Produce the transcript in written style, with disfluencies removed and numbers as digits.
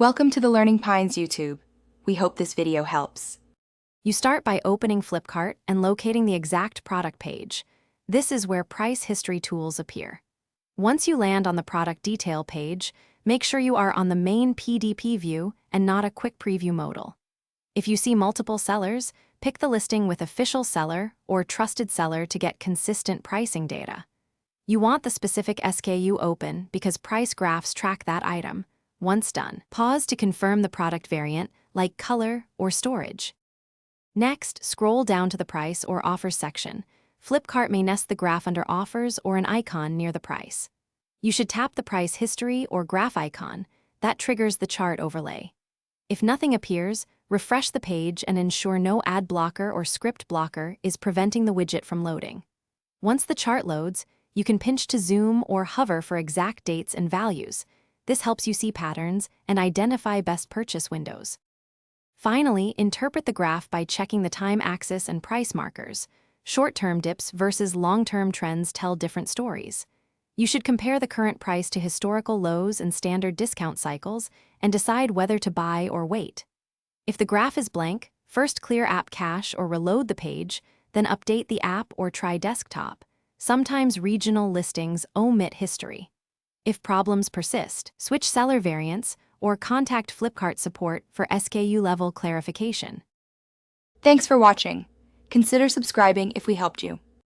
Welcome to the Learning Pines YouTube. We hope this video helps. You start by opening Flipkart and locating the exact product page. This is where price history tools appear. Once you land on the product detail page, make sure you are on the main PDP view and not a quick preview modal. If you see multiple sellers, pick the listing with official seller or trusted seller to get consistent pricing data. You want the specific SKU open because price graphs track that item. Once done, pause to confirm the product variant, like color or storage. Next, scroll down to the price or offers section. Flipkart may nest the graph under offers or an icon near the price. You should tap the price history or graph icon. That triggers the chart overlay. If nothing appears, refresh the page and ensure no ad blocker or script blocker is preventing the widget from loading. Once the chart loads, you can pinch to zoom or hover for exact dates and values. This helps you see patterns and identify best purchase windows. Finally, interpret the graph by checking the time axis and price markers. Short-term dips versus long-term trends tell different stories. You should compare the current price to historical lows and standard discount cycles and decide whether to buy or wait. If the graph is blank, first clear app cache or reload the page, then update the app or try desktop. Sometimes regional listings omit history. If problems persist, switch seller variants or contact Flipkart support for SKU-level clarification. Thanks for watching. Consider subscribing if we helped you.